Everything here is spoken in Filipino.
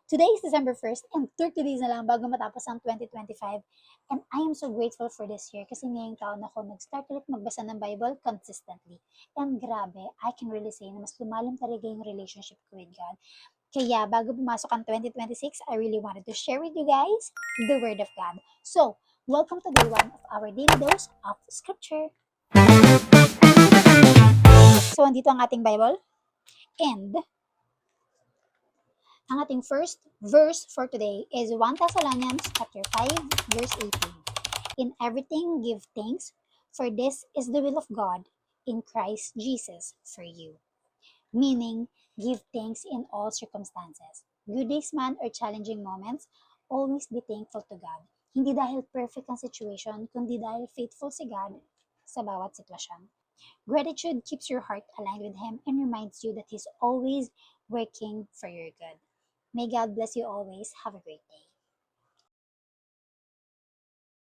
Today is December 1st and 30 days na lang bago matapos ang 2025. And I am so grateful for this year kasi ngayong taon ako nag-start ulit magbasa ng Bible consistently. And grabe, I can really say na mas lumalim talaga yung relationship ko with God. Kaya bago pumasok ang 2026, I really wanted to share with you guys the Word of God. So, welcome to day 1 of our daily dose of Scripture. So, andito ang ating Bible. And ang ating first verse for today is 1 Thessalonians chapter 5, verse 18. In everything give thanks, for this is the will of God in Christ Jesus for you. Meaning, give thanks in all circumstances. Good days man or challenging moments, always be thankful to God. Hindi dahil perfect ang situation, kundi dahil faithful si God sa bawat sitwasyon. Gratitude keeps your heart aligned with Him and reminds you that He's always working for your good. May God bless you always. Have a great day.